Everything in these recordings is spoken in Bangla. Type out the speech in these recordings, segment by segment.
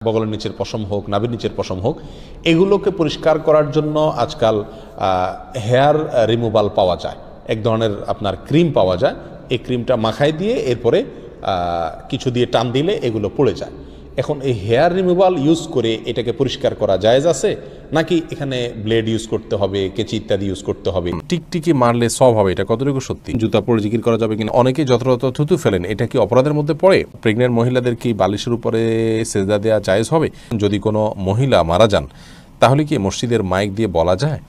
বগলের নিচের পশম হোক, নাভির নিচের পশম হোক, এগুলোকে পরিষ্কার করার জন্য আজকাল হেয়ার রিমুভাল পাওয়া যায়, এক ধরনের আপনার ক্রিম পাওয়া যায়। এই ক্রিমটা মাখায় দিয়ে এরপরে কিছু দিয়ে টান দিলে এগুলো পড়ে যায়। এখন এই হেয়ার রিমুভাল ইউজ করে এটাকে পরিষ্কার করা জায়েজ আছে, নাকি এখানে ব্লেড ইউজ করতে হবে, কেচি ইত্যাদি ইউজ করতে হবে? টিকটিকি মারলে সব হবে, এটা কতটুকু সত্যি? জুতা পরে জিকির করা যাবে কিনা? অনেকে যথাযথ থুতু ফেলেন, এটা কি অপরাধের মধ্যে পড়ে? প্রেগনেন্ট মহিলাদের কি বালিশের উপরে সেজদা দেওয়া জায়েজ হবে? যদি কোনো মহিলা মারা যান তাহলে কি মসজিদের মাইক দিয়ে বলা যায়?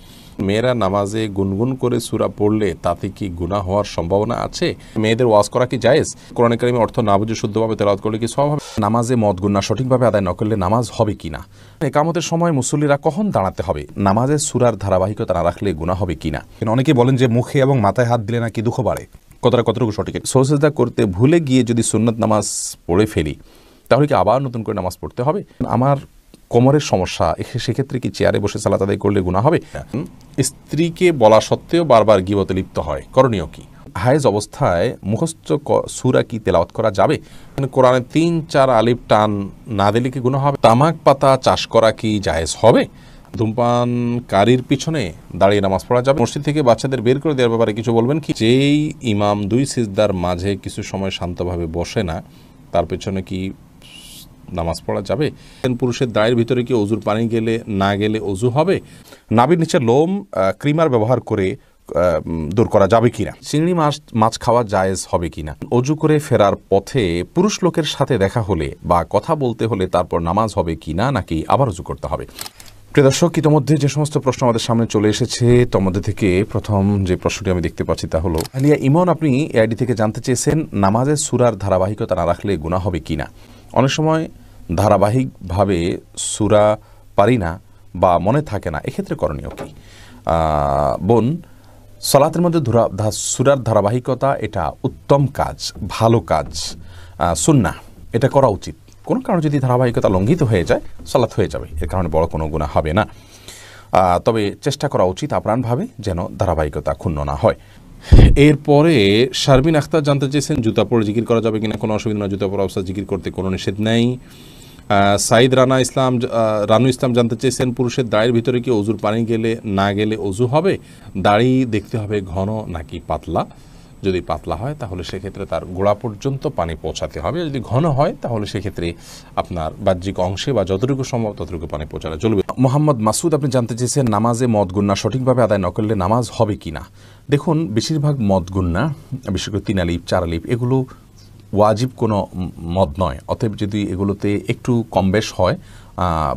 মেয়েরা নামাজে গুনগুন করে সূরা পড়লে তাতে কি গুনাহ হওয়ার সম্ভাবনা আছে? মেয়েদের ওয়াজ করা কি জায়েজ? কোরআন কারীমের অর্থ না বুঝে শুদ্ধভাবে তেলাওয়াত করলে কি সওয়াব হবে? নামাজে মদ গুনাহ সঠিকভাবে আদায় না করলে নামাজ হবে কিনা? ইকামতের সময় মুসল্লিরা কখন দাঁড়াতে হবে? নামাজে সূরার ধারাবাহিকতা না রাখলে গুনাহ হবে কিনা? অনেকে বলেন যে মুখে এবং মাথায় হাত দিলে নাকি দুঃখ বাড়ে, কতটুকু সঠিক? সুজদা করতে ভুলে গিয়ে যদি সুন্নাত নামাজ পড়ে ফেলি তাহলে কি আবার নতুন করে নামাজ পড়তে হবে? আমার কোমরের সমস্যা, সেক্ষেত্রে কি চেয়ারে বসে সালাত আদায় করলে গুনাহ হবে? স্ত্রীকে বলা সত্ত্বেও বারবার গীবতে লিপ্ত হয়, করণীয় কি? হায়েজ অবস্থায় মুখস্থ সূরা কি তেলাওয়াত করা যাবে? কোরআনে ৩-৪ আলিফ টান না দিলে কি গুনাহ হবে? তামাক পাতা চাষ করা কি জায়েজ হবে? ধূমপানকারীর পিছনে দাঁড়িয়ে নামাজ পড়া যাবে? মসজিদ থেকে বাচ্চাদের বের করে দেওয়ার ব্যাপারে কিছু বলবেন কি? যেই ইমাম 2 সিজদার মাঝে কিছু সময় শান্তভাবে বসে না, তার পেছনে কি নামাজ পড়া যাবে? পুরুষের দায়ের ভিতরে কি অজুর পানি গেলে না গেলে অজু হবে? নাভির নিচে লোম ক্রিমার ব্যবহার করে দূর করা যাবে কিনা? চিংড়ি মাছ খাওয়া জায়েজ হবে কিনা? অজু করে ফেরার পথে পুরুষ লোকের সাথে দেখা হলে বা কথা বলতে হলে তারপর নামাজ হবে কিনা, নাকি আবার অজু করতে হবে? প্রিয় দর্শক, ইতিমধ্যে যে সমস্ত প্রশ্ন আমাদের সামনে চলে এসেছে তার মধ্যে থেকে প্রথম যে প্রশ্নটি আমি দেখতে পাচ্ছি তা হলো, আলিয়া ইমন, আপনি এআইডি থেকে জানতে চেয়েছেন নামাজের সূরার ধারাবাহিকতা না রাখলে গুনাহ হবে কিনা। অনেক সময় ধারাবাহিকভাবে সূরা পারি না বা মনে থাকে না, এক্ষেত্রে করণীয় কি? বোন, সালাতের মধ্যে সূরার ধারাবাহিকতা এটা উত্তম কাজ, ভালো কাজ, সুন্নাহ, এটা করা উচিত। কোনো কারণে যদি ধারাবাহিকতা লঙ্ঘিত হয়ে যায় সালাত হয়ে যাবে, এর কারণে বড় কোনো গুনাহ হবে না। তবে চেষ্টা করা উচিত আপ্রাণভাবে যেন ধারাবাহিকতা ক্ষুণ্ণ না হয়। এরপরে শারমিন আখতার জানতে চেয়েছেন জুতা পরে জিকির করা যাবে কিনা? কোনো অসুবিধা না, জুতা পরে অবস্থায় জিকির করতে কোনো নিষেধ নেই। সাইদ রানু ইসলাম জানতে চেয়েছেন পুরুষের দাড়ির ভিতরে কি অজুর পানি গেলে না গেলে অজু হবে? দাড়ি দেখতে হবে ঘন নাকি পাতলা। যদি পাতলা হয় তাহলে সেক্ষেত্রে তার গোড়া পর্যন্ত পানি পৌঁছাতে হবে, যদি ঘন হয় তাহলে সেক্ষেত্রে আপনার বাহ্যিক অংশে বা যতটুকু সম্ভব ততটুকু পানি পৌঁছানো চলবে। মোহাম্মদ মাসুদ, আপনি জানতে চেয়েছেন নামাজে মদ গুন্না সঠিকভাবে আদায় না করলে নামাজ হবে কি না। দেখুন, বেশিরভাগ মদ গুন্না, বিশেষ করে 3 আলিফ 4 আলিফ, এগুলো ওয়াজিব কোনো মদ নয়। অতএব যদি এগুলোতে একটু কম বেশ হয়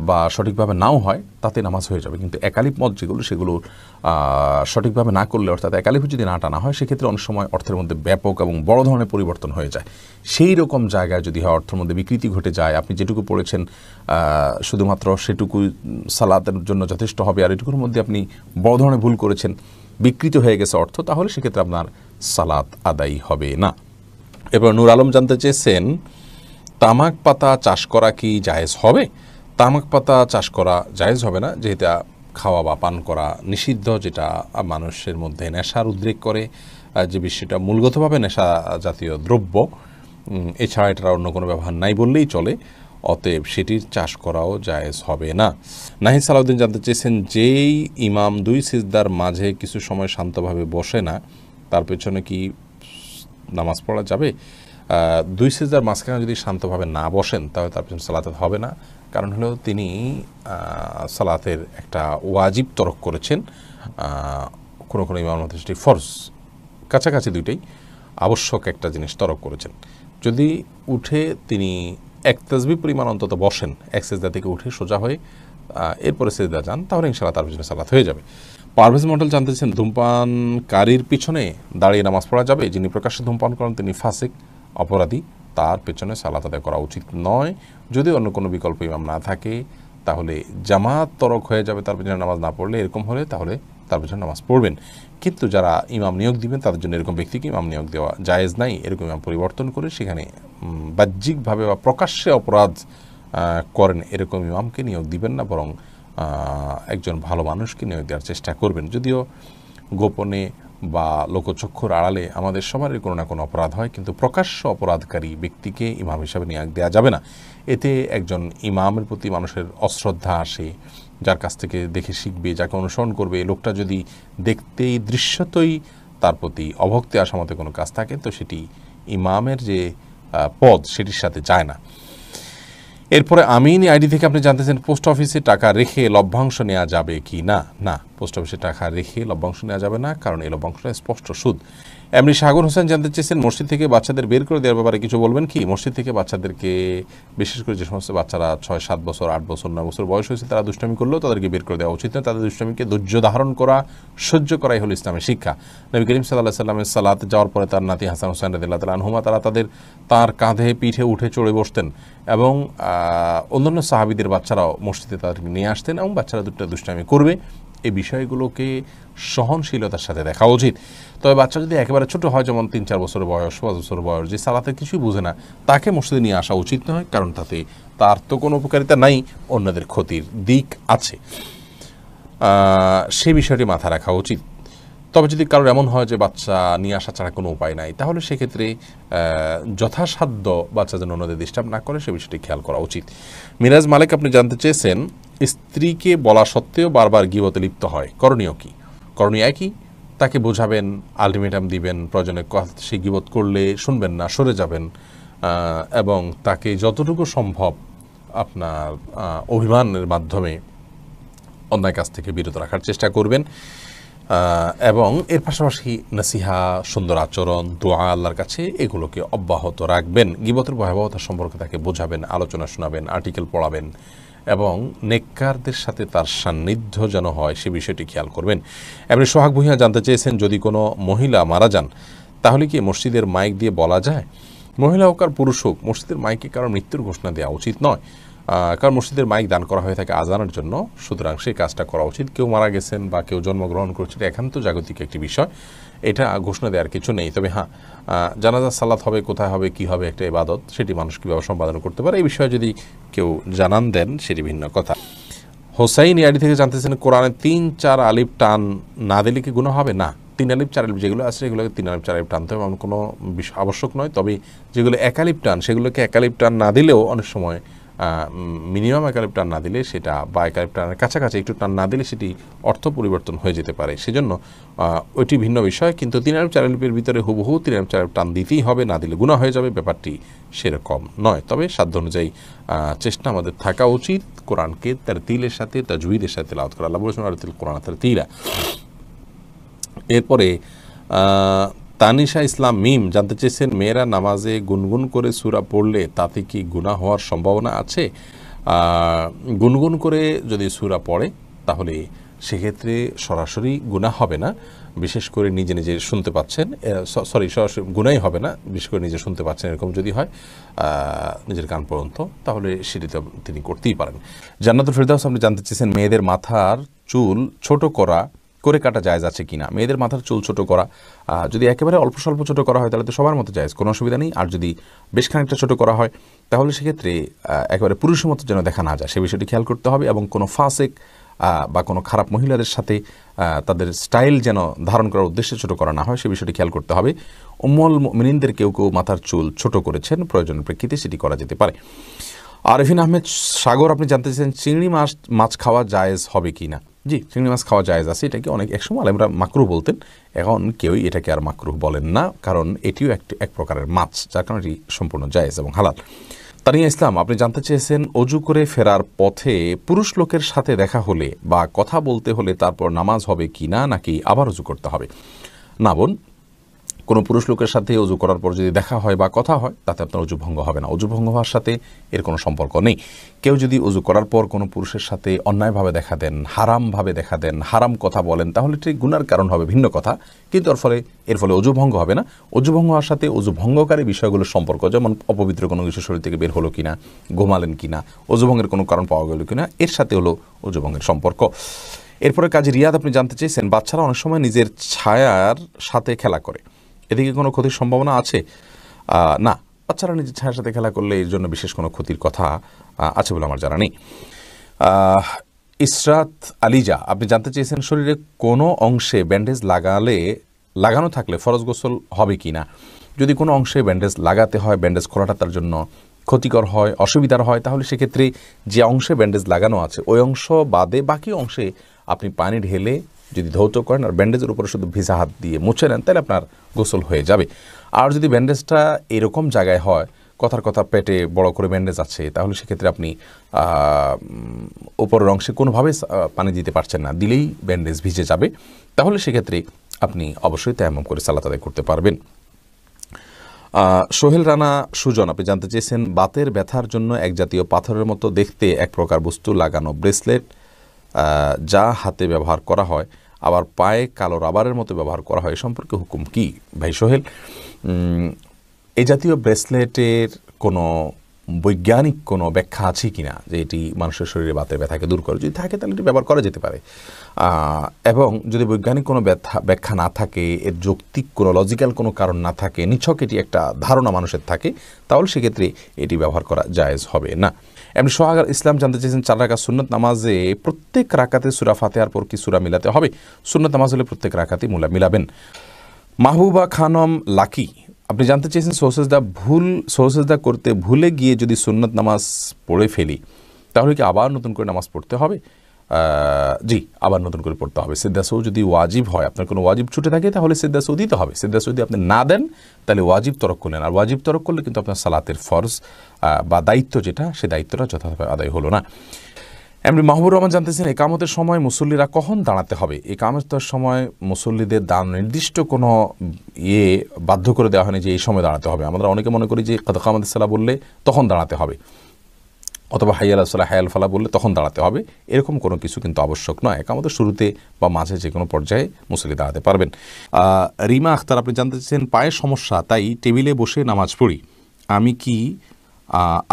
বা সঠিকভাবে নাও হয় তাতে নামাজ হয়ে যাবে। কিন্তু একালিফ মদ যেগুলো, সেগুলো সঠিকভাবে না করলে, অর্থাৎ একালিফ যদি না টানা হয়, সেক্ষেত্রে অনেক সময় অর্থের মধ্যে ব্যাপক এবং বড় ধরনের পরিবর্তন হয়ে যায়। সেই রকম জায়গায় যদি হয়, অর্থের মধ্যে বিকৃতি ঘটে যায়, আপনি যেটুকু পড়েছেন শুধুমাত্র সেটুকু সালাতের জন্য যথেষ্ট হবে, আর এটুকুর মধ্যে আপনি বড় ধরনের ভুল করেছেন, বিকৃত হয়ে গেছে অর্থ, তাহলে সেক্ষেত্রে আপনার সালাত আদায় হবে না। এবার নূর আলম জানতে চেয়েছেন তামাক পাতা চাষ করা কি জায়েজ হবে? তামাক পাতা চাষ করা জায়েজ হবে না, যেহেতু খাওয়া বা পান করা নিষিদ্ধ, যেটা মানুষের মধ্যে নেশার উদ্রেক করে, যে বিষয়টা মূলগতভাবে নেশা জাতীয় দ্রব্য, এছাড়া এটার অন্য কোনো ব্যবহার নাই বললেই চলে। অতএব সেটির চাষ করাও জায়েজ হবে না। নাহিদ সালাউদ্দিন জানতে চেয়েছেন যেই ইমাম 2 সিজদার মাঝে কিছু সময় শান্তভাবে বসে না, তার পেছনে কি নামাজ পড়া যাবে? 2 সিজদার মাঝখানে যদি শান্তভাবে না বসেন তাহলে তার পেছনে সালাত হবে না। কারণ হলো তিনি সালাতের একটা ওয়াজিব তরক করেছেন, কোনো কোনো ইমামের মধ্যে সেটি ফরজ, কাছাকাছি দুইটাই আবশ্যক একটা জিনিস তরক করেছেন। যদি উঠে তিনি 1 তাসবিহ পরিমাণ অন্তত বসেন, 1 সিজদা থেকে উঠে সোজা হয়ে এরপরে সিজদা যান, তাহলে ইনশাআল্লাহ তার পিছনে সালাত হয়ে যাবে। পারভেজ মন্ডল জানতেছেন ধূমপানকারীর পিছনে দাঁড়িয়ে নামাজ পড়া যাবে? যিনি প্রকাশ্যে ধূমপান করেন তিনি ফাসিক, অপরাধী, তার পেছনে সালাত আদায় করা উচিত নয়। যদি অন্য কোনো বিকল্প ইমাম না থাকে তাহলে জামাত তরক হয়ে যাবে তার পেছনে নামাজ না পড়লে। এরকম হলে তাহলে তার পেছনে নামাজ পড়বেন। কিন্তু যারা ইমাম নিয়োগ দিবেন তাদের জন্য এরকম ব্যক্তিকে ইমাম নিয়োগ দেওয়া জায়েজ নাই। এরকম ইমাম পরিবর্তন করে সেখানে বাহ্যিকভাবে বা প্রকাশ্যে অপরাধ করেন এরকম ইমামকে নিয়োগ দিবেন না, বরং একজন ভালো মানুষকে নিয়োগ দেওয়ার চেষ্টা করবেন। যদিও গোপনে বা লোকচক্ষুর আড়ালে আমাদের সবারই কোনো না কোনো অপরাধ হয়, কিন্তু প্রকাশ্য অপরাধকারী ব্যক্তিকে ইমাম হিসাবে নিয়োগ দেওয়া যাবে না। এতে একজন ইমামের প্রতি মানুষের অশ্রদ্ধা আসে, যার কাছ থেকে দেখে শিখবে, যাকে অনুসরণ করবে। লোকটা যদি দেখতেই দৃশ্যতই তার প্রতি অভক্তি আসা মতো কোনো কাজ থাকে, তো সেটি ইমামের যে পদ সেটির সাথে যায় না। এরপরে আমিন আইডি থেকে আপনি জানতেছেন পোস্ট অফিসে টাকা রেখে লভ্যাংশ নেওয়া যাবে কি না। না, পোস্ট অফিসে টাকা রেখে লভ্যাংশ নেওয়া যাবে না, কারণ এই লভ্যাংশটা স্পষ্ট সুদ। এমনি সাগর হোসেন জানতে চেয়েছেন মসজিদ থেকে বাচ্চাদের বের করে দেওয়ার ব্যাপারে কিছু বলবেন কি। মসজিদ থেকে বাচ্চাদেরকে, বিশেষ করে যে সমস্ত বাচ্চারা 6, 7 বছর, 8 বছর, 9 বছর বয়স হয়েছে, তারা দুষ্টামি করলেও তাদেরকে বের করে দেওয়া উচিত না। তাদের দুষ্টামিকে ধৈর্য ধারণ করা, সহ্য করাই হলো ইসলামের শিক্ষা। নবী করিম সাল্লাল্লাহু আলাইহি সাল্লামের সালাতে যাওয়ার পরে তার নাতি হাসান হোসেন রাদিয়াল্লাহু তাআলা আনহুমা তারা তার কাঁধে পিঠে উঠে চড়ে বসতেন, এবং অন্যান্য সাহাবীদের বাচ্চারাও মসজিদে তাদেরকে নিয়ে আসতেন, এবং বাচ্চারা দুষ্টামি করবে। এই বিষয়গুলোকে সহনশীলতার সাথে দেখা উচিত। তবে বাচ্চা যদি একেবারে ছোট হয়, যেমন 3-4 বছর বয়স, 5 বছর বয়স, যে সালাতের কিছুই বুঝে না, তাকে মসজিদে নিয়ে আসা উচিত নয়, কারণ তাতে তার তো কোনো উপকারিতা নাই, অন্যদের ক্ষতির দিক আছে। সে বিষয়টি মাথায় রাখা উচিত। তবে যদি কারোর এমন হয় যে বাচ্চা নিয়ে আসা ছাড়া কোনো উপায় নাই, তাহলে সেক্ষেত্রে যথাসাধ্য বাচ্চা যেন অন্যদের ডিস্টার্ব না করে সে বিষয়টি খেয়াল করা উচিত। মিরাজ মালিক আপনি জানতে চেয়েছেন স্ত্রীকে বলা সত্ত্বেও বারবার গীবতে লিপ্ত হয়, করণীয় কি। করণীয় একই, তাকে বোঝাবেন, আলটিমেটাম দিবেন, প্রয়োজনে সে গীবত করলে শুনবেন না, সরে যাবেন, এবং তাকে যতটুকু সম্ভব আপনার অভিমানের মাধ্যমে অন্যায় কাজ থেকে বিরত রাখার চেষ্টা করবেন, এবং এর পাশাপাশি নসিহা, সুন্দর আচরণ, দোয়া আল্লাহর কাছে, এগুলোকে অব্যাহত রাখবেন। গীবতের ভয়াবহতা সম্পর্কে তাকে বোঝাবেন, আলোচনা শোনাবেন, আর্টিকেল পড়াবেন, এবং নেককারদের সাথে তার সান্নিধ্য যেন হয় সে বিষয়টি খেয়াল করবেন। এমনি সোহাগ ভূঁইয়া জানতে চেয়েছেন যদি কোনো মহিলা মারা যান তাহলে কি মসজিদের মাইক দিয়ে বলা যায়। মহিলা হোক আর পুরুষ হোক, মসজিদের মাইকে কারণ মৃত্যুর ঘোষণা দেওয়া উচিত নয়, কারণ মসজিদের মাইক দান করা হয়ে থাকে আজানের জন্য, সুতরাং সেই কাজটা করা উচিত। কেউ মারা গেছেন বা কেউ জন্মগ্রহণ করছে, একান্ত জাগতিক একটি বিষয়, এটা ঘোষণা দেওয়ার কিছু নেই। তবে হ্যাঁ, জানাজা সালাত হবে, কোথায় হবে, কি হবে, একটা ইবাদত, সেটি মানুষ কীভাবে সম্পাদন করতে পারে এই বিষয়ে যদি কেউ জানান দেন সেটি ভিন্ন কথা। হোসাইন ইয়াডি থেকে জানতেছেন কোরআনে 3-4 আলিফ টান না দিলে কি গুনাহ হবে। না, 3 আলিফ 4 আলিফ যেগুলো আছে সেগুলোকে 3 আলিফ 4 আলিফ টানতে হবে, এমন কোনো বিষয় আবশ্যক নয়। তবে যেগুলো 1 আলিফ টান, সেগুলোকে 1 আলিফ টান না দিলেও অনেক সময় মিনিমাম 1 আলিফ টান না দিলে সেটা, বা 1 আলিফ টানের কাছাকাছি একটু টান না দিলে সেটি অর্থ পরিবর্তন হয়ে যেতে পারে, সেজন্য ওইটি ভিন্ন বিষয়। কিন্তু 3 আলিফ 4 আলিফের ভিতরে হুবহু 3 আলিফ 4 আলিফ টান দিতেই হবে, না দিলে গুনাহ হয়ে যাবে, ব্যাপারটি সেরকম নয়। তবে সাধ্য অনুযায়ী চেষ্টা আমাদের থাকা উচিত কোরআনকে তারতিলের সাথে, তাজউইদের সাথে তেলাওয়াত করা। আল্লাহ বলেছেন আরতিল কোরআন তারতিলা। এরপরে তানিশা ইসলাম মিম জানতে চেয়েছেন মেয়েরা নামাজে গুনগুন করে সূরা পড়লে তাতে কি গুনাহ হওয়ার সম্ভাবনা আছে। গুনগুন করে যদি সূরা পড়ে তাহলে সেক্ষেত্রে সরাসরি গুনাহ হবে না, বিশেষ করে নিজে নিজে শুনতে পাচ্ছেন, সরাসরি গুনাহই হবে না, বিশেষ করে নিজে শুনতে পাচ্ছেন এরকম যদি হয় নিজের কান পর্যন্ত, তাহলে সেটি তো তিনি করতেই পারেন। জান্নাতুল ফেরদাউস আপনি জানতে চেয়েছেন মেয়েদের মাথার চুল ছোট করে কাটা জায়েজ আছে কিনা। মেয়েদের মাথার চুল ছোট করা যদি একেবারে অল্প স্বল্প ছোট করা হয় তাহলে তো সবার মতো জায়েজ, কোনো অসুবিধা নেই। আর যদি বেশ খানিকটা ছোট করা হয় তাহলে সেক্ষেত্রে একেবারে পুরুষের মতো যেন দেখা না যায় সে বিষয়টি খেয়াল করতে হবে, এবং কোনো ফাসেক বা কোনো খারাপ মহিলাদের সাথে তাদের স্টাইল যেন ধারণ করার উদ্দেশ্যে ছোট করা না হয় সে বিষয়টি খেয়াল করতে হবে। উম্মুল মুমিনিনদের কেউ কেউ মাথার চুল ছোট করেছেন, প্রয়োজনের প্রেক্ষিতে সেটি করা যেতে পারে। আরেফিন আহমেদ সাগর আপনি জানতে চাইছেন চিংড়ি মাছ খাওয়া জায়েজ হবে কি না। জি, চিংড়ি মাছ খাওয়া জায়েজ আছে, এটাকে একসময় আলেমরা মাকরুহ বলতেন, এখন কেউই এটাকে আর মাকরুহ বলেন না, কারণ এটিও এক প্রকারের মাছ, যার কারণে এটি সম্পূর্ণ জায়েজ এবং হালাল। তানিয়া ইসলাম আপনি জানতে চেয়েছেন অজু করে ফেরার পথে পুরুষ লোকের সাথে দেখা হলে বা কথা বলতে হলে তারপর নামাজ হবে কি না, নাকি আবার অজু করতে হবে। না বোন, কোনো পুরুষ লোকের সাথে অজু করার পর যদি দেখা হয় বা কথা হয় তাতে আপনার অজু ভঙ্গ হবে না। অজু ভঙ্গ হওয়ার সাথে এর কোনো সম্পর্ক নেই। কেউ যদি অজু করার পর কোনো পুরুষের সাথে অন্যায়ভাবে দেখা দেন, হারামভাবে দেখা দেন, হারাম কথা বলেন, তাহলে ঠিক গুনার কারণ হবে, ভিন্ন কথা, কিন্তু এর ফলে অজু ভঙ্গ হবে না। অজু ভঙ্গ হওয়ার সাথে অজু ভঙ্গকারী বিষয়গুলোর সম্পর্ক, যেমন অপবিত্র কোনো কিছু শরীর থেকে বের হলো কিনা, ঘুমালেন কিনা, অজু ভঙ্গের কোনো কারণ পাওয়া গেল কিনা, এর সাথে হলো অজু ভঙ্গের সম্পর্ক। এরপরে কাজী রিয়াদ আপনি জানতে চেয়েছেন বাচ্চারা অনেক সময় নিজের ছায়ার সাথে খেলা করে, এদিকে কোনো ক্ষতির সম্ভাবনা আছে। না, বাচ্চারা নিজের ছায়ার সাথে খেলা করলে এর জন্য বিশেষ কোনো ক্ষতির কথা আছে বলে আমার জানা নেই। ইসরাত আলিজা আপনি জানতে চেয়েছেন শরীরে কোনো অংশে ব্যান্ডেজ লাগালে লাগানো থাকলে ফরজ গোসল হবে কি না। যদি কোনো অংশে ব্যান্ডেজ লাগাতে হয়, ব্যান্ডেজ খোলাটা তার জন্য ক্ষতিকর হয়, অসুবিধার হয়, তাহলে সেক্ষেত্রে যে অংশে ব্যান্ডেজ লাগানো আছে ওই অংশ বাদে বাকি অংশে আপনি পানি ঢেলে যদি ধৌত করেন আর ব্যান্ডেজের উপরে শুধু ভিজা হাত দিয়ে মুছে নেন, তাহলে আপনার গোসল হয়ে যাবে। আর যদি ব্যান্ডেজটা এরকম জায়গায় হয়, কথার কথা পেটে বড় করে ব্যান্ডেজ আছে, তাহলে সেক্ষেত্রে আপনি উপরের অংশে কোনোভাবে পানি দিতে পারছেন না, দিলেই ব্যান্ডেজ ভিজে যাবে, তাহলে সেক্ষেত্রে আপনি অবশ্যই তায়াম্মুম করে সালাত আদায় করতে পারবেন। সোহেল রানা সুজন, আপনি জানতে চেয়েছেন বাতের ব্যথার জন্য এক জাতীয় পাথরের মতো দেখতে এক প্রকার বস্তু লাগানো ব্রেসলেট যা হাতে ব্যবহার করা হয় আবার পায়ে কালো রাবারের মতো ব্যবহার করা হয়, এ সম্পর্কে হুকুম কি? ভাই সোহেল, এই জাতীয় ব্রেসলেটের কোনো বৈজ্ঞানিক কোনো ব্যাখ্যা আছে কি না যে এটি মানুষের শরীরে বাতের ব্যথাকে দূর করে? যদি থাকে তাহলে এটি ব্যবহার করা যেতে পারে, এবং যদি বৈজ্ঞানিক কোনো ব্যাখ্যা না থাকে, এর যৌক্তিক কোনো লজিক্যাল কোনো কারণ না থাকে, নিছক এটি একটা ধারণা মানুষের থাকে, তাহলে সেক্ষেত্রে এটি ব্যবহার করা জায়েজ হবে না। এমনি সোহাগ ইসলাম জানতে চেয়েছেন 4 রাকাত সুন্নত নামাজে প্রত্যেক রাকাতে সূরা ফাতিহার পর কি সূরা মিলাতে হবে? সুন্নত নামাজ হলে প্রত্যেক রাকাতে মিলাবেন। মাহবুবা খানম লাকি, আপনি জানতে চেয়েছেন সৌসেজদা করতে ভুলে গিয়ে যদি সুন্নত নামাজ পড়ে ফেলি তাহলে কি আবার নতুন করে নামাজ পড়তে হবে? জি, আবার নতুন করে পড়তে হবে। সিজদা সৌ যদি ওয়াজিব হয়, আপনার কোনো ওয়াজিব ছুটে থাকে, তাহলে সিজদা সৌ দিতে হবে। সিজদা সৌ যদি আপনি না দেন তাহলে ওয়াজিব তরক করলেন, আর ওয়াজিব তরক করলে কিন্তু আপনার সালাতের ফরজ বা দায়িত্ব যেটা, সে দায়িত্বটা যথাযথ আদায় হলো না। এমনি মাহবুব রহমান জানতেছেন একামতের সময় মুসল্লিরা কখন দাঁড়াতে হবে? একামতের সময় মুসল্লিদের নির্দিষ্ট কোনো বাধ্য করে দেওয়া হয়নি যে এই সময় দাঁড়াতে হবে। আমরা অনেকে মনে করি যে কদ কামাতিস সালাহ বললে তখন দাঁড়াতে হবে, অথবা হাইয়া আলাস সালাহ হায়াল ফালা বললে তখন দাঁড়াতে হবে, এরকম কোনো কিছু কিন্তু আবশ্যক নয়। একামতের শুরুতে বা মাঝে যে কোনো পর্যায়ে মুসল্লি দাঁড়াতে পারবেন। রিমা আখতার, আপনি জানতে চাচ্ছেন পায়ের সমস্যা, তাই টেবিলে বসে নামাজ পড়ি, আমি কি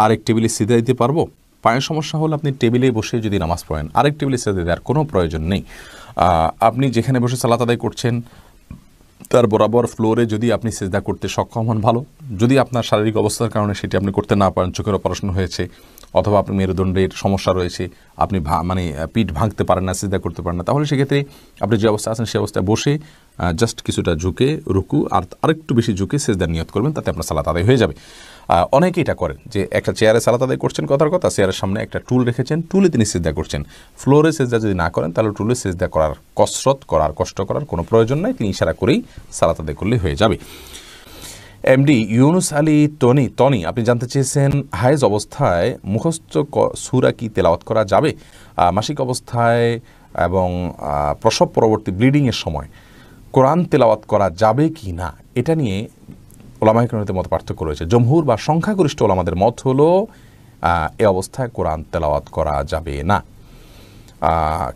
আরেক টেবিলে সিজদা দিতে পারবো? পায়ের সমস্যা হলে আপনি টেবিলে বসে যদি নামাজ পড়েন আরেক টেবিলে সিজদা দেওয়ার কোনো প্রয়োজন নেই। আপনি যেখানে বসে সালাত আদায় করছেন তার বরাবর ফ্লোরে যদি আপনি সিজদা করতে সক্ষম হন ভালো, যদি আপনার শারীরিক অবস্থার কারণে সেটি আপনি করতে না পারেন, চোখের অপারেশন হয়েছে অথবা আপনি মেরুদণ্ডের সমস্যা রয়েছে, আপনি পিঠ ভাঙতে পারেন না, সিজদা করতে পারেন না, তাহলে সেক্ষেত্রে আপনি যে অবস্থা আছেন সেই অবস্থায় বসে জাস্ট কিছুটা ঝুঁকে রুকু আর আরেকটু বেশি ঝুঁকে সিজদার নিয়ত করবেন, তাতে আপনার সালাত আদায় হয়ে যাবে। অনেকে এটা করেন যে একটা চেয়ারে সালাত আদায় করছেন, কথার কথা চেয়ারের সামনে একটা টুল রেখেছেন, টুলে তিনি সিজদা করছেন। ফ্লোরে সিজদা যদি না করেন তাহলে টুলে সিজদা করার কষ্ট করার কোনো প্রয়োজন নাই, তিনি ইশারা করেই সালাত আদায় করলে হয়ে যাবে। এমডি ইউনুস আলী টনি, আপনি জানতে চেয়েছেন হায়েজ অবস্থায় মুখস্থ সূরা কি তেলাওয়াত করা যাবে? মাসিক অবস্থায় এবং প্রসব পরবর্তী ব্লিডিংয়ের সময় কোরআন তেলাওয়াত করা যাবে কি না, এটা নিয়ে ওলামায়ে কেরামের মত পার্থক্য রয়েছে। জমহুর বা সংখ্যাগরিষ্ঠ ওলামাদের মত হলো এ অবস্থায় কোরআন তেলাওয়াত করা যাবে না,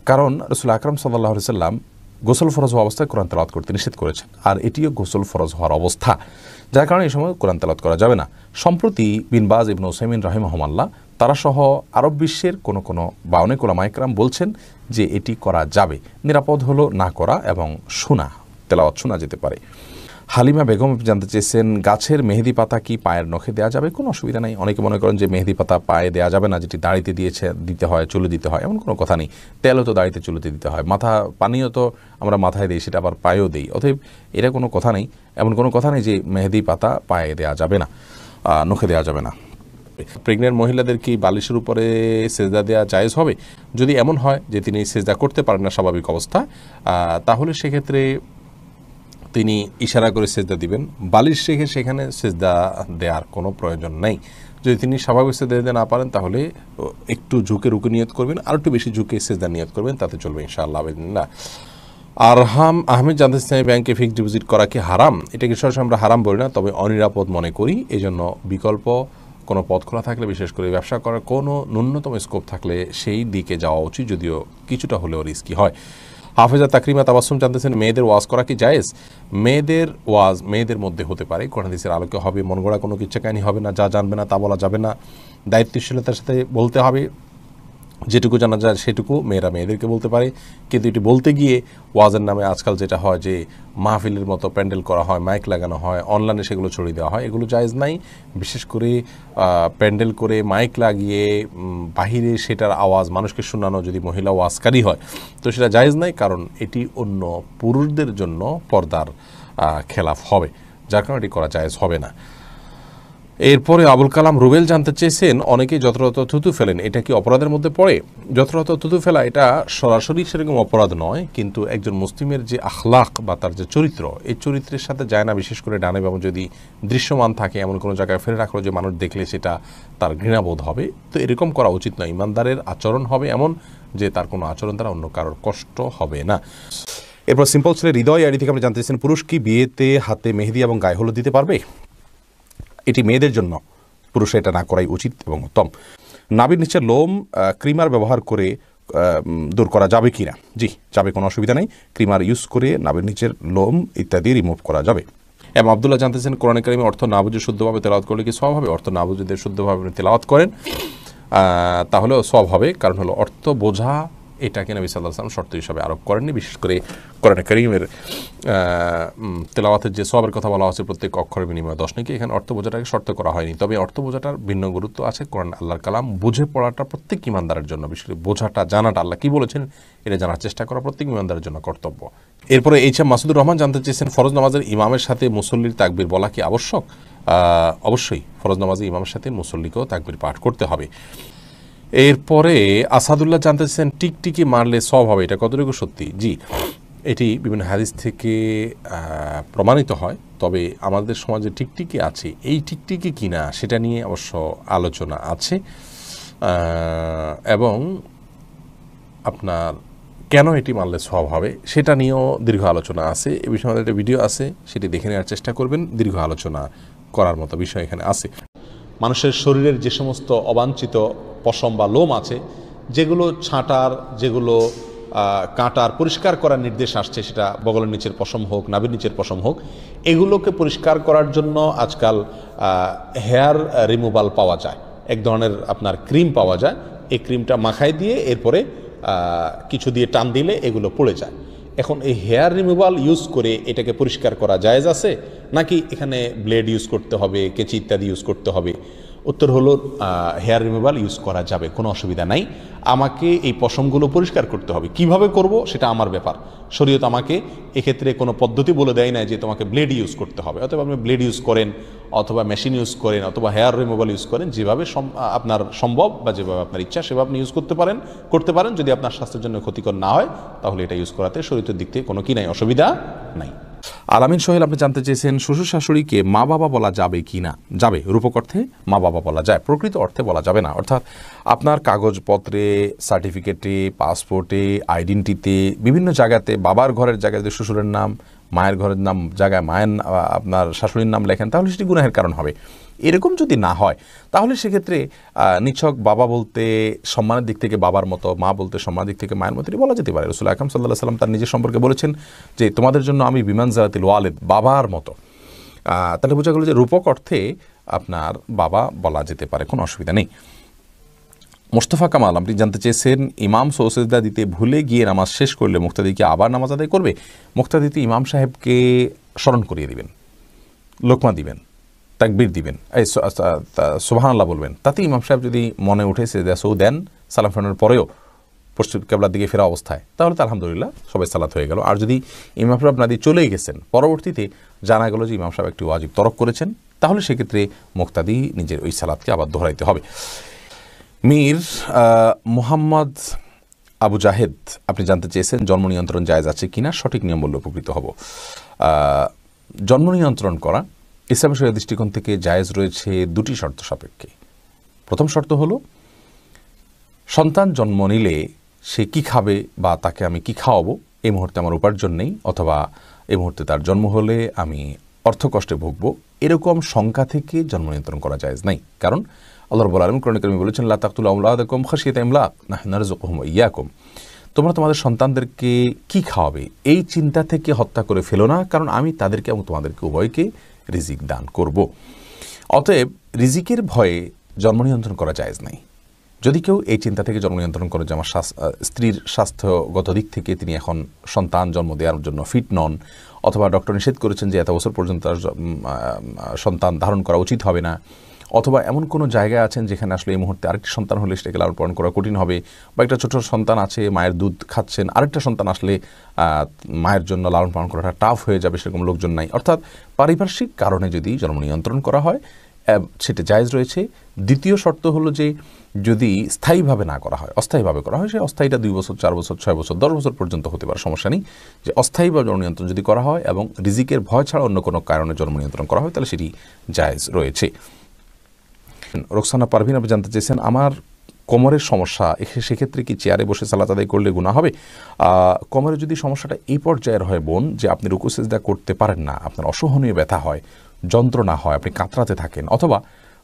কারণ রাসূল আকরাম সাল্লাল্লাহু আলাইহি সাল্লাম গোসল ফরজ হওয়া অবস্থায় কোরআন তেলাওয়াত করতে নিষেধ করেছেন, আর এটিও গোসল ফরজ হওয়ার অবস্থা, যার কারণে এই সময় কোরআন তেলাওয়াত করা যাবে না। সম্প্রতি বিন বাজ ইবনে উসাইমিন রাহিমাহুল্লাহ তারা সহ আরব বিশ্বের কোনো বা অনেক ওলামায়ে কেরাম বলছেন যে এটি করা যাবে, নিরাপদ হলো না করা এবং তেলাওয়াত শোনা যেতে পারে। হালিমা বেগম জানতে চেয়েছেন গাছের মেহেদি পাতা কি পায়ের নখে দেওয়া যাবে? কোনো অসুবিধা নেই। অনেকে মনে করেন যে মেহেদি পাতা পায়ে দেওয়া যাবে না, যেটি দাড়িতে দিতে হয়, চুলে দিতে হয়, এমন কোনো কথা নেই। তেলও তো দাড়িতে চুলেতে দিতে হয়, পানিও তো আমরা মাথায় দিই, সেটা আবার পায়েও দিই, অতএব এটা কোনো কথা নেই, এমন কোনো কথা নেই যে মেহেদি পাতা পায়ে দেওয়া যাবে না, নখে দেওয়া যাবে না। প্রেগনেন্ট মহিলাদের কি বালিশের উপরে সেজদা দেওয়া জায়েজ হবে? যদি এমন হয় যে তিনি সেজদা করতে পারেন না স্বাভাবিক অবস্থা, তাহলে সেক্ষেত্রে তিনি ইশারা করে সেজদা দিবেন, বালিশ রেখে সেখানে সেজদা দেওয়ার কোনো প্রয়োজন নেই। যদি তিনি স্বাভাবিক সেজদা দিতে না পারেন তাহলে একটু ঝুঁকে রুকে নিয়ত করবেন, আর একটু বেশি ঝুঁকে সেজদা নিয়ত করবেন, তাতে চলবে ইনশাআল্লাহ বিদিনিল্লাহ। আরহাম আহমেদ জানতে চান ব্যাংকে ফিক্সড ডিপোজিট করা কি হারাম? এটাকে সরাসরি আমরা হারাম বলি না, তবে অনিরাপদ মনে করি। এই জন্য বিকল্প কোনো পথ খোলা থাকলে, বিশেষ করে ব্যবসা করার কোনো ন্যূনতম স্কোপ থাকলে সেই দিকে যাওয়া উচিত, যদিও কিছুটা হলেও রিস্কি হয়। হাফেজা তাকরিমা তাবাসসুম জানতেছেন মেয়েদের ওয়াজ করা কি জায়েজ? মেয়েদের ওয়াজ মেয়েদের মধ্যে হতে পারে, কোরআন হাদিসের আলোকে হবে, মন গড়া কোনো কিচ্ছা কাহিনী হবে না, যা জানবে না তা বলা যাবে না, দায়িত্বশীলতার সাথে বলতে হবে, যেটুকু জানা যায় সেটুকু মেয়েরা মেয়েদেরকে বলতে পারে। কিন্তু এটি বলতে গিয়ে ওয়াজের নামে আজকাল যেটা হয় যে মাহফিলের মতো প্যান্ডেল করা হয়, মাইক লাগানো হয়, অনলাইনে সেগুলো ছড়িয়ে দেওয়া হয়, এগুলো জায়েজ নাই। বিশেষ করে প্যান্ডেল করে মাইক লাগিয়ে বাহিরে সেটার আওয়াজ মানুষকে শোনানো যদি মহিলা ওয়াজকারী হয় তো সেটা জায়েজ নাই, কারণ এটি অন্য পুরুষদের জন্য পর্দার খেলাফ হবে, যার কারণে এটি করা জায়েজ হবে না। এরপরে আবুল কালাম রুবেল জানতে চেয়েছেন, অনেকেই যত্রতত্র থুতু ফেলেন, এটা কি অপরাধের মধ্যে পড়ে? যত্রতত্র থুতু ফেলা এটা সরাসরি সেরকম অপরাধ নয়, কিন্তু একজন মুসলিমের যে আখলাক বা তার যে চরিত্র, এই চরিত্রের সাথে যায় না। বিশেষ করে ডানে বামে যদি দৃশ্যমান থাকে এমন কোনো জায়গায় ফেলে রাখলো যে মানুষ দেখলে সেটা তার ঘৃণাবোধ হবে, তো এরকম করা উচিত নয়। ইমানদারের আচরণ হবে এমন যে তার কোনো আচরণ দ্বারা অন্য কারোর কষ্ট হবে না। এরপর সিম্পল ছেলে হৃদয় আইডি থেকে আপনি জানতে চেয়েছেন, পুরুষ কি বিয়েতে হাতে মেহেদি এবং গায়ে হলুদ দিতে পারবে? এটি মেয়েদের জন্য, পুরুষে এটা না করাই উচিত এবং উত্তম। নাভির নিচের লোম ক্রিমার ব্যবহার করে দূর করা যাবে কি না? জি, যাবে, কোনো অসুবিধা নেই। ক্রিমার ইউজ করে নাভির নিচের লোম ইত্যাদি রিমুভ করা যাবে। এবং আব্দুল্লাহ জানতেছেন, কোরআন কারিমে অর্থ না বুঝে শুদ্ধভাবে তেলাওয়াত করলে কি সওয়াব হবে? অর্থ না বুঝে শুদ্ধভাবে তেলাওয়াত করেন তাহলেও সওয়াব হবে, কারণ হলো অর্থ বোঝা এটাকে নবী সাল্লাল্লাহু আলাইহি ওয়াসাল্লাম শর্ত হিসাবে আরোপ করেননি। বিশেষ করে কোরআন কারিমের তেলাওয়াতের যে সওয়াবের কথা বলা হচ্ছে প্রত্যেক অক্ষরের বিনিময়ে 10 নাকি, এখানে অর্থ বোঝাটাকে শর্ত করা হয়নি। তবে অর্থ বোঝাটার ভিন্ন গুরুত্ব আছে। কোরআন আল্লাহর কালাম বুঝে পড়াটা প্রত্যেক ইমানদারের জন্য, বিশেষ করে বোঝাটা, জানাটা, আল্লাহ কি বলেছেন এটা জানার চেষ্টা করা প্রত্যেক ইমানদারের জন্য কর্তব্য। এরপরে এইচএম মাসুদুর রহমান জানতে চেয়েছেন, ফরজ নামাজের ইমামের সাথে মুসল্লির তাকবীর বলা কি আবশ্যক? অবশ্যই ফরজ নামাজে ইমামের সাথে মুসল্লিকেও তাকবীর পাঠ করতে হবে। এরপরে আসাদুল্লাহ জানতেছেন, টিকটিকি মারলে সওয়াব হবে, এটা কতটুকু সত্যি? জি, এটি বিভিন্ন হাদিস থেকে প্রমাণিত হয়। তবে আমাদের সমাজে টিকটিকি আছে, এই টিকটিকি কিনা সেটা নিয়ে অবশ্য আলোচনা আছে, এবং আপনার কেন এটি মারলে সওয়াব হবে সেটা নিয়েও দীর্ঘ আলোচনা আছে। এ বিষয়ে আমাদের একটা ভিডিও আছে, সেটি দেখে নেওয়ার চেষ্টা করবেন। দীর্ঘ আলোচনা করার মতো বিষয় এখানে আছে। মানুষের শরীরের যে সমস্ত অবাঞ্ছিত পশম বা লোম আছে, যেগুলো ছাঁটার, যেগুলো কাটার, পরিষ্কার করার নির্দেশ আসছে, সেটা বগলের নিচের পশম হোক, নাভির নিচের পশম হোক, এগুলোকে পরিষ্কার করার জন্য আজকাল হেয়ার রিমুভাল পাওয়া যায়। এক ধরনের আপনার ক্রিম পাওয়া যায়, এই ক্রিমটা মাখায় দিয়ে এরপরে কিছু দিয়ে টান দিলে এগুলো পড়ে যায়। এখন এই হেয়ার রিমুভাল ইউজ করে এটাকে পরিষ্কার করা জায়েজ আছে, নাকি এখানে ব্লেড ইউজ করতে হবে, কেঁচি ইত্যাদি ইউজ করতে হবে? উত্তর হলো হেয়ার রিমুভাল ইউজ করা যাবে, কোনো অসুবিধা নাই। আমাকে এই পশমগুলো পরিষ্কার করতে হবে, কিভাবে করব সেটা আমার ব্যাপার। শরীয়ত আমাকে এক্ষেত্রে কোনো পদ্ধতি বলে দেয় না যে তোমাকে ব্লেড ইউজ করতে হবে। অথবা আপনি ব্লেড ইউজ করেন, অথবা মেশিন ইউজ করেন, অথবা হেয়ার রিমুভাল ইউজ করেন, যেভাবে আপনার সম্ভব বা যেভাবে আপনার ইচ্ছা সেভাবে আপনি ইউজ করতে পারেন। যদি আপনার স্বাস্থ্যের জন্য ক্ষতিকর না হয় তাহলে এটা ইউজ করাতে শরীয়তের দিক থেকে কোনো কি নাই, অসুবিধা নাই। আলামিন সোহেল আপনি জানতে চেয়েছেন, শ্বশুর শাশুড়িকে মা বাবা বলা যাবে কি না? যাবে, রূপক অর্থে মা বাবা বলা যায়, প্রকৃত অর্থে বলা যাবে না। অর্থাৎ আপনার কাগজপত্রে, সার্টিফিকেটে, পাসপোর্টে, আইডেন্টিতে, বিভিন্ন জায়গাতে বাবার ঘরের জায়গায় যদি শ্বশুরের নাম, মায়ের ঘরের নাম জায়গায় আপনার শাশুড়ির নাম লেখেন তাহলে সেটি গুনাহের কারণ হবে। এরকম যদি না হয় তাহলে সেক্ষেত্রে নিছক বাবা বলতে সম্মানের দিক থেকে বাবার মতো, মা বলতে সম্মানের দিক থেকে মায়ের মতো বলা যেতে পারে। রাসূল আকরাম সাল্লাল্লাহু আলাইহি ওয়াসাল্লাম তার নিজের সম্পর্কে বলেছেন যে তোমাদের জন্য আমি বিমানজালাতিল ওয়ালিদ, বাবার মতো। তাহলে বোঝা গেল যে রূপক অর্থে আপনার বাবা বলা যেতে পারে, কোনো অসুবিধা নেই। মোস্তফা কামাল আপনি জানতে চেয়েছেন, ইমাম সৌসেজদা দিতে ভুলে গিয়ে নামাজ শেষ করলে মুক্তাদি কি আবার নামাজ আদায় করবে? মুক্তাদিতে ইমাম সাহেবকে স্মরণ করিয়ে দিবেন, লোকমা দিবেন, তাকবীর দিবেন, এই সুবহানাল্লাহ বলবেন। তাতে ইমাম সাহেব যদি মনে উঠে সেজদা সৌ দেন সালাম ফেরানোর পরেও পশ্চিম কিবলার দিকে ফেরা অবস্থায়, তাহলে তো আলহামদুলিল্লাহ সবাই সালাত হয়ে গেল। আর যদি ইমাম সাহেব আপনাদের চলেই গেছেন, পরবর্তীতে জানা গেল যে ইমাম সাহেব একটি ওয়াজিব তরক করেছেন, তাহলে সেক্ষেত্রে মুক্তাদি নিজের ওই সালাতকে আবার দোহরাইতে হবে। মীর মোহাম্মদ আবু জাহেদ আপনি জানতে চেয়েছেন, জন্ম নিয়ন্ত্রণ জায়েজ আছে কিনা? সঠিক নিয়ম বললে উপকৃত হব। জন্ম নিয়ন্ত্রণ করা ইসলামের শরীয়তের দৃষ্টিকোণ থেকে জায়েজ রয়েছে দুটি শর্ত সাপেক্ষে। প্রথম শর্ত হলো, সন্তান জন্ম নিলে সে কি খাবে বা তাকে আমি কি খাওয়াবো, এই মুহূর্তে আমার উপার্জন নেই, অথবা এই মুহূর্তে তার জন্ম হলে আমি অর্থকষ্টে ভুগবো, এরকম শঙ্কা থেকে জন্ম নিয়ন্ত্রণ করা জায়েজ নাই। কারণ আল্লাহ রাব্বুল আলামিন কোরআনে কারিমে বলেছেন, লা তাকতুলু আওলাদাকুম খাশিয়াতা ইমলাক নাহনু নারযুকুহুম ওয়া ইয়াকুম। তোমরা তোমাদের সন্তানদেরকে কি খাওয়াবে এই চিন্তা থেকে হত্যা করে ফেলো না, কারণ আমি তাদেরকে এবং তোমাদেরকে উভয়কে রিজিক দান করব। অতএব রিজিকের ভয়ে জন্ম নিয়ন্ত্রণ করা জায়েজ নাই। যদি কেউ এই চিন্তা থেকে জন্ম নিয়ন্ত্রণ করে যে আমার স্ত্রীর স্বাস্থ্যগত দিক থেকে তিনি এখন সন্তান জন্ম দেওয়ার জন্য ফিট নন, অথবা ডক্টর নিষেধ করেছেন যে এত বছর পর্যন্ত তার সন্তান ধারণ করা উচিত হবে না, অথবা এমন কোনো জায়গায় আছেন যেখানে আসলে এই মুহূর্তে আরেকটি সন্তান হলে সেটাকে লালন পালন করা কঠিন হবে, বা একটা ছোট সন্তান আছে মায়ের দুধ খাচ্ছেন, আরেকটা সন্তান আসলে মায়ের জন্য লালন পালন করাটা টাফ হয়ে যাবে, সেরকম লোকজন নাই, অর্থাৎ পারিপার্শ্বিক কারণে যদি জন্ম নিয়ন্ত্রণ করা হয় সেটা জায়েজ রয়েছে। দ্বিতীয় শর্ত হলো যে যদি স্থায়ীভাবে না করা হয়, অস্থায়ীভাবে করা হয়, সেই অস্থায়ীটা 2 বছর 4 বছর 6 বছর 10 বছর পর্যন্ত হতে পারে, সমস্যা নেই। যে অস্থায়ীভাবে জন্ম নিয়ন্ত্রণ যদি করা হয় এবং রিজিকের ভয় ছাড়া অন্য কোনো কারণে জন্ম নিয়ন্ত্রণ করা হয় তাহলে সেটি জায়েজ রয়েছে। রোকসানা পারভিন আপনি জানতে চেয়েছেন আমার কোমরের সমস্যা, সেক্ষেত্রে কি চেয়ারে বসে সালাত আদায় করলে গুনাহ হবে? কোমরে যদি সমস্যাটা এই পর্যায়ের হয় বোন যে আপনি রুকু সিজদা করতে পারেন না, আপনার অসহনীয় ব্যথা হয়, যন্ত্রণা হয়, আপনি কাতরাতে থাকেন, অথবা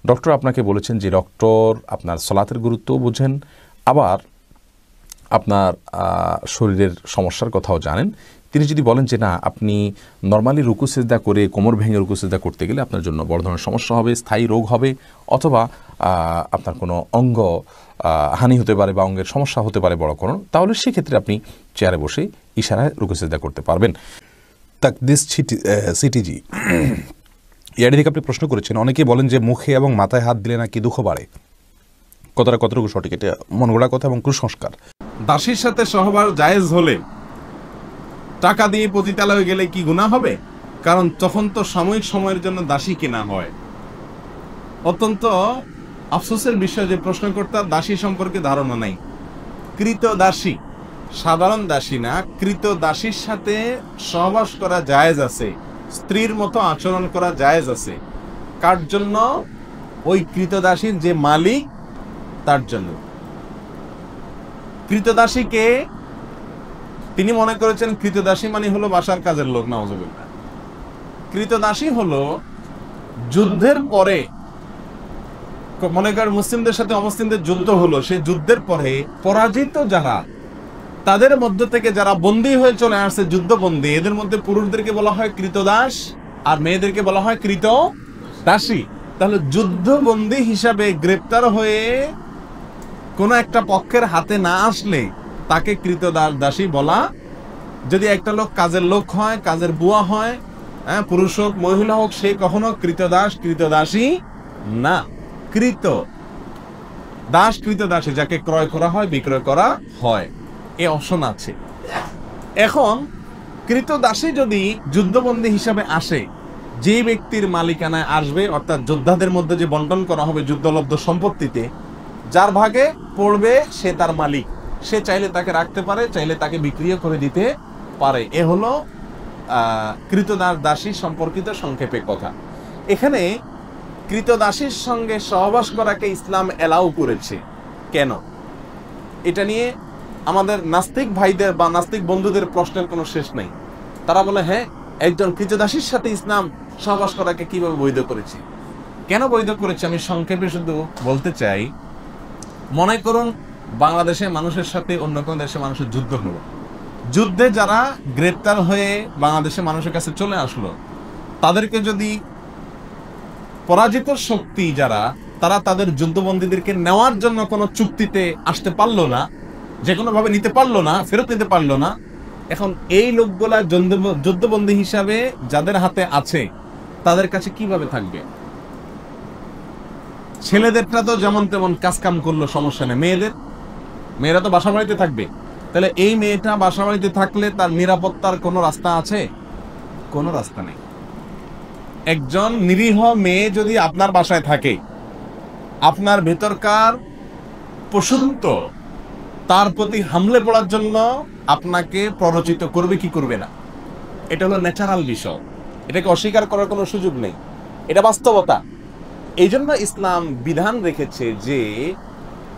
ডক্টর আপনাকে বলেছেন যে ডক্টর আপনার সালাতের গুরুত্ব বুঝেন, আবার আপনার শরীরের সমস্যার কথাও জানেন, তিনি যদি বলেন যে না আপনি নর্মালি রুকু সিজদা করে কোমর ভেঙে রুকু সিজদা করতে গেলে আপনার জন্য বড় ধরনের সমস্যা হবে, স্থায়ী রোগ হবে, অথবা আপনার কোনো অঙ্গ হানি হতে পারে বা অঙ্গের সমস্যা হতে পারে বড় কোনো, তাহলে সেক্ষেত্রে আপনি চেয়ারে বসে ইশারায় রুকু সিজদা করতে পারবেন। তাকদিস সিটিজি ইয়ার দিকে আপনি প্রশ্ন করেছেন, অনেকেই বলেন যে মুখে এবং মাথায় হাত দিলে নাকি দুঃখ বাড়ে, কথাটা কতটুকু সঠিক? এটা মন গড়া কথা এবং কুসংস্কার। দাসীর সাথে সহবাস জায়েজ হলে টাকা দিয়ে পতিতালয়ে গেলে কি গুনাহ হবে? কারণ তখন তো সাময়িক সময়ের জন্য দাসী কেনা হয়। অত্যন্ত আফসোসের বিষয় যে প্রশ্নকর্তার দাসী সম্পর্কে ধারণা নাই। কৃত দাসী, সাধারণ দাসী না, কৃত দাসীর সাথে সহবাস করা জায়েজ আছে, স্ত্রীর মতো আচরণ করা জায়েজ আছে। কার জন্য? ওই কৃতদাসীর যে মালিক তার জন্য। কৃতদাসীকে তিনি মনে করেছেন কৃতদাসী মানে হলো বাসার কাজের লোক, নাউজুবিল্লাহ। কৃতদাসী হলো যুদ্ধের পরে, মনে করেন মুসলিমদের সাথে অমুসলিমদের যুদ্ধ হলো, সেই যুদ্ধের পরে পরাজিত যারা, তাদের মধ্য থেকে যারা বন্দী হয়ে চলে আসছে যুদ্ধবন্দী, এদের মধ্যে পুরুষদেরকে বলা হয় কৃতদাস আর মেয়েদেরকে বলা হয় কৃতদাসী। তাহলে যুদ্ধবন্দী হিসাবে গ্রেপ্তার হয়ে কোনো একটা পক্ষের হাতে না আসলে তাকে কৃতদাসী বলা। যদি একটা লোক কাজের লোক হয়, কাজের বুয়া হয়, হ্যাঁ, পুরুষ হোক মহিলা হোক, সে কখনো কৃতদাস কৃতদাসী না। কৃত দাস কৃতদাসী যাকে ক্রয় করা হয়, বিক্রয় করা হয়, এ অপশন আছে। এখন কৃতদাসী যদি যুদ্ধবন্দী হিসাবে আসে, যে ব্যক্তির মালিকানায় আসবে, অর্থাৎ যোদ্ধাদের মধ্যে যে বন্টন করা হবে যুদ্ধলব্ধ সম্পত্তিতে, যার ভাগে পড়বে সে তার মালিক, সে চাইলে তাকে রাখতে পারে, চাইলে তাকে বিক্রিও করে দিতে পারে। এ হলো কৃতদাস দাসী সম্পর্কিত সংক্ষেপে কথা। এখানে কৃতদাসীর সঙ্গে সহবাস করাকে ইসলাম এলাও করেছে কেন? এটা নিয়ে আমাদের নাস্তিক ভাইদের বা নাস্তিক বন্ধুদের প্রশ্নের কোনো শেষ নেই। তারা বলে হ্যাঁ, একজন কৃতদাসীর সাথে ইসলাম সহবাস করাকে কিভাবে বৈধ করেছে, কেন বৈধ করেছে? আমি সংক্ষেপে শুধু বলতে চাই, মনে করুন বাংলাদেশের মানুষের সাথে অন্য কোন দেশের মানুষের যুদ্ধ হলো, যুদ্ধে যারা গ্রেপ্তার হয়ে বাংলাদেশের মানুষের কাছে চলে আসলো, তাদেরকে যদি পরাজিত শক্তি যারা, তারা তাদের যুদ্ধবন্দীদেরকে নেওয়ার জন্য কোনো চুক্তিতে আসতে পারলো না, যে কোনো ভাবে নিতে পারলো না, ফেরত নিতে পারলো না, এখন এই লোকগুলা যুদ্ধবন্দী হিসাবে যাদের হাতে আছে তাদের কাছে কিভাবে থাকবে? ছেলেদেরটা তো যেমন তেমন কাজ কাম করলো, সমস্যা নেই, মেয়েরা তো বাসা বাড়িতে থাকবে। তাহলে এই মেয়েটা বাসা বাড়িতে থাকলে তার নিরাপত্তার কোনো রাস্তা আছে? কোনো রাস্তা নেই। একজন নিরীহ মেয়ে যদি আপনার বাসায় থাকে, আপনার ভেতরকার পশুত্ব তার প্রতি হামলে পড়ার জন্য আপনাকে প্ররোচিত করবে কি করবে না? এটা হলো ন্যাচারাল বিষয়, এটাকে অস্বীকার করার কোনো সুযোগ নেই, এটা বাস্তবতা। এই জন্য ইসলাম বিধান রেখেছে যে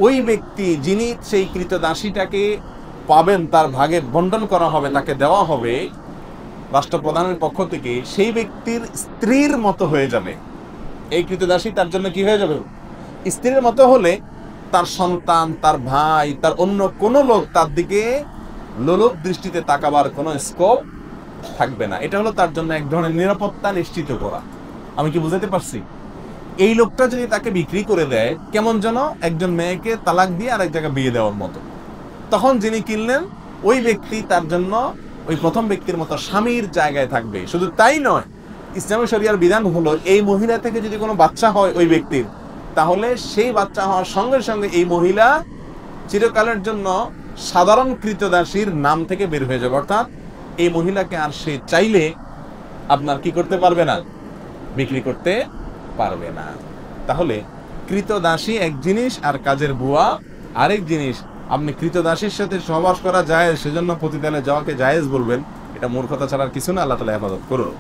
ওই ব্যক্তি যিনি সেই কৃতদাসীটাকে পাবেন, তার ভাগে বন্টন করা হবে, তাকে দেওয়া হবে রাষ্ট্রপ্রধানের পক্ষ থেকে, সেই ব্যক্তির স্ত্রীর মতো হয়ে যাবে। এই কৃতদাসী তার জন্য কি হয়ে যাবে? স্ত্রীর মতো হলে তার সন্তান, তার ভাই, তার অন্য কোনো লোক তার দিকে লোলুপ দৃষ্টিতে তাকাবার কোনো স্কোপ থাকবে না। এটা হলো তার জন্য এক ধরনের নিরাপত্তা নিশ্চিত করা। আমি কি বুঝাতে পারছি? এই লোকটা যদি তাকে বিক্রি করে দেয়, কেমন যেন একজন মেয়েকে তালাক দিয়ে আরেক জায়গায় বিয়ে দেওয়ার মতো। তখন যিনি কিনলেন ওই ব্যক্তি তার জন্য ওই প্রথম ব্যক্তির মতো স্বামীর জায়গায় থাকবে। শুধু তাই নয়, ইসলামী শরিয়ার বিধান হলো এই মহিলা থেকে যদি কোনো বাচ্চা হয় ওই ব্যক্তির, তাহলে সেই বাচ্চা হওয়ার সঙ্গে সঙ্গে এই মহিলা চিরকালের জন্য সাধারণ কৃতদাসীর নাম থেকে বের হয়ে যাবে। অর্থাৎ এই মহিলাকে আর সে চাইলে আপনার কি করতে পারবে না, বিক্রি করতে পারবে না। তাহলে কৃতদাসী এক জিনিস আর কাজের বুয়া আরেক জিনিস। আপনি কৃতদাসীর সাথে সহবাস করা যায় সেজন্য পতিতালয়ে যাওয়াকে জায়েজ বলবেন, এটা মূর্খতা ছাড়ার কিছু না। আল্লাহ তাআলা হেফাজত করুন।